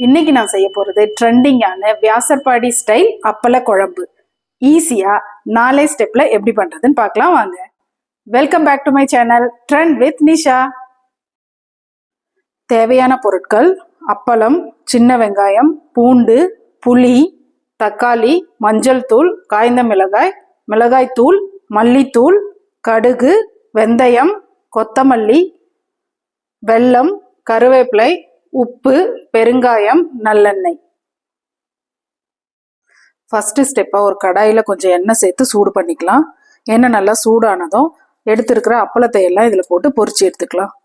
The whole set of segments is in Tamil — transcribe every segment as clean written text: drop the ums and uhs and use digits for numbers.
இன்னைக்கு நான் செய்ய போகிறது ட்ரெண்டிங்கான வியாசர்பாடி ஸ்டைல் அப்பள குழம்பு. ஈஸியாக 4 ஸ்டெப்பில் எப்படி பண்ணுறதுன்னு பார்க்கலாம் வாங்க. Welcome back to my channel trend with Nisha. தேவையான பொருட்கள்: அப்பளம், சின்ன வெங்காயம், பூண்டு, புளி, தக்காளி, மஞ்சள் தூள், காய்ந்த மிளகாய், மிளகாய் தூள், மல்லித்தூள், கடுகு, வெந்தயம், கொத்தமல்லி, வெல்லம், கருவேப்பிலை, உப்பு, பெருங்காயம், நல்லெண்ணெய். ஃபர்ஸ்ட் ஸ்டெப்பாக ஒரு கடாயில் கொஞ்சம் எண்ணெய் சேர்த்து சூடு பண்ணிக்கலாம். எண்ணெய் நல்லா சூடானதும் எடுத்துருக்கிற அப்பளத்தை எல்லாம் இதில் போட்டு பொரிச்சு எடுத்துக்கலாம்.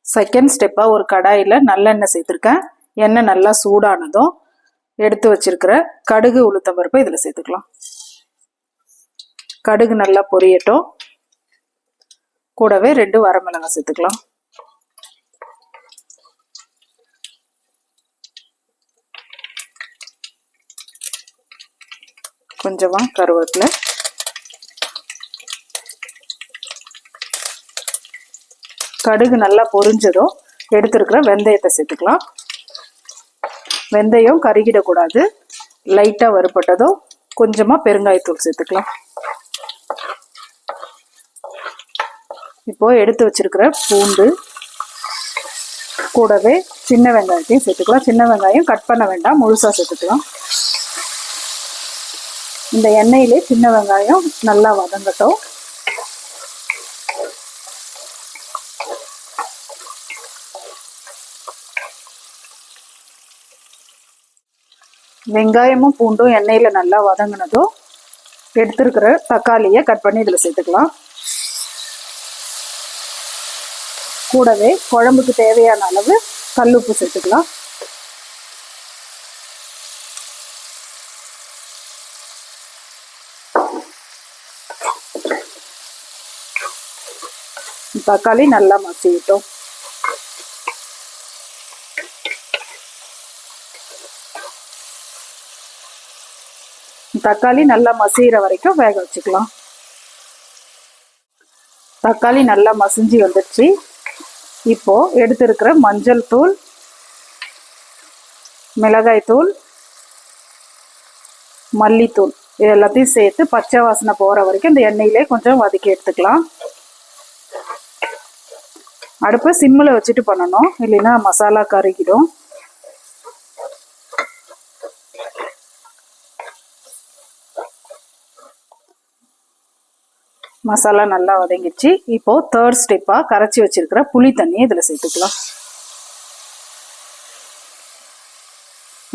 செகண்ட் ஸ்டெப்பாக ஒரு கடாயில் நல்லெண்ணெய் சேர்த்துருக்கேன். எண்ணெய் நல்லா சூடானதும் எடுத்து வச்சிருக்கிற கடுகு உளுத்தம் பருப்பை இதில் சேர்த்துக்கலாம். கடுகு நல்லா பொரியட்டும். கூடவே 2 வரமிளகாய் சேர்த்துக்கலாம். கொஞ்சமா கருவேப்பிலை, கடுகு நல்லா பொரிஞ்சதும் எடுத்துருக்கிற வெந்தயத்தை சேர்த்துக்கலாம். வெந்தயம் கருகிடக்கூடாது. லைட்டாக வறுபட்டதும் கொஞ்சமாக பெருங்காயத்தூள் சேர்த்துக்கலாம். இப்போ எடுத்து வச்சிருக்கிற பூண்டு கூடவே சின்ன வெங்காயத்தையும் சேர்த்துக்கலாம். சின்ன வெங்காயம் கட் பண்ண வேண்டாம், முழுசாக சேர்த்துக்கலாம். இந்த எண்ணெயிலே சின்ன வெங்காயம் நல்லா வதங்கட்டும். வெங்காயமும் பூண்டும் எண்ணெயில் நல்லா வதங்கினதும் எடுத்துருக்கிற தக்காளியை கட் பண்ணி இதில் சேர்த்துக்கலாம். கூடவே குழம்புக்கு தேவையான அளவு கல்லுப்பு சேர்த்துக்கலாம். தக்காளி நல்லா மசியட்டும். தக்காளி நல்லா மசிகிற வரைக்கும் வேக வச்சுக்கலாம். தக்காளி நல்லா மசிஞ்சு வந்துடுச்சு. இப்போ எடுத்துருக்கிற மஞ்சள் தூள், மிளகாய் தூள், மல்லித்தூள் இது எல்லாத்தையும் சேர்த்து பச்சை வாசனை போகிற வரைக்கும் இந்த எண்ணெயிலே கொஞ்சம் வதக்கி எடுத்துக்கலாம். அடுப்பை சிம்மில் வச்சுட்டு பண்ணணும், இல்லைன்னா மசாலா கருகிடும். மசாலா நல்லா வதங்கிடுச்சு. இப்போ தேர்ட் ஸ்டெப்பாக கரைச்சி வச்சிருக்கிற புளி தண்ணியை இதில் சேர்த்துக்கலாம்.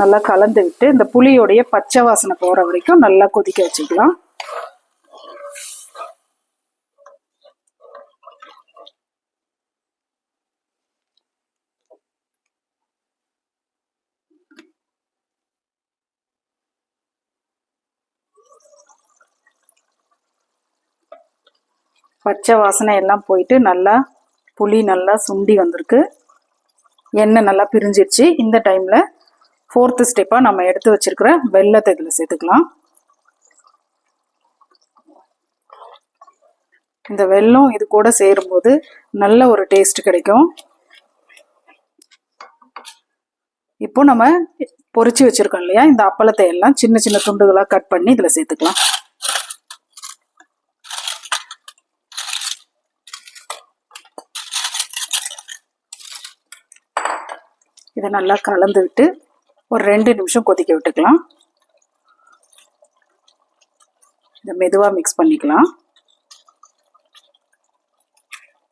நல்லா கலந்து விட்டு இந்த புளியோடைய பச்சை வாசனை போகிற வரைக்கும் நல்லா கொதிக்க வச்சுக்கலாம். பச்சை வாசனை எல்லாம் போயிட்டு நல்லா புளி நல்லா சுண்டி வந்திருக்கு. எண்ணெய் நல்லா பிரிஞ்சிடுச்சு. இந்த டைமில் ஃபோர்த்து ஸ்டெப்பாக நம்ம எடுத்து வச்சிருக்கிற வெல்லத்தை இதில் சேர்த்துக்கலாம். இந்த வெல்லம் இது கூட சேரும்போது நல்ல ஒரு டேஸ்ட் கிடைக்கும். இப்போ நம்ம பொரிச்சு வச்சிருக்கோம் இல்லையா, இந்த அப்பளத்தை எல்லாம் சின்ன சின்ன துண்டுகளாக கட் பண்ணி இதில் சேர்த்துக்கலாம். இதை நல்லா கலந்து விட்டு ஒரு 2 நிமிஷம் கொதிக்க விட்டுக்கலாம். இதை மெதுவாக மிக்ஸ் பண்ணிக்கலாம்.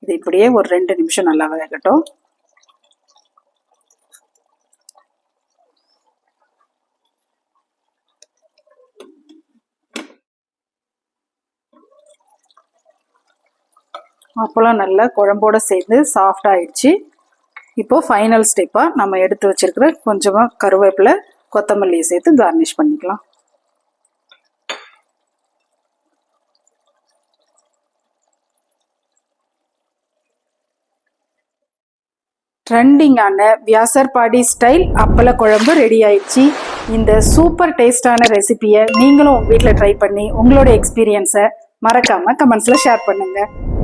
இது இப்படியே ஒரு 2 நிமிஷம் நல்லா வேகட்டும். அப்பளம் நல்லா குழம்போடு சேர்ந்து சாஃப்ட் ஆயிடுச்சு. இப்போ ஃபைனல் ஸ்டெப்பாக நம்ம எடுத்து வச்சிருக்கிற கொஞ்சமாக கருவேப்பிலை, கொத்தமல்லியை சேர்த்து கார்னிஷ் பண்ணிக்கலாம். ட்ரெண்டிங்கான வியாசர்பாடி ஸ்டைல் அப்பள குழம்பு ரெடி ஆயிடுச்சு. இந்த சூப்பர் டேஸ்டான ரெசிபியை நீங்களும் உங்க வீட்டில் ட்ரை பண்ணி உங்களோட எக்ஸ்பீரியன்ஸை மறக்காம கமெண்ட்ஸ்ல ஷேர் பண்ணுங்க.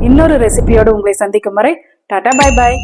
இன்னொரு ரெசிபியோடு உங்களை சந்திக்கும் வரை டாடா பை பாய்.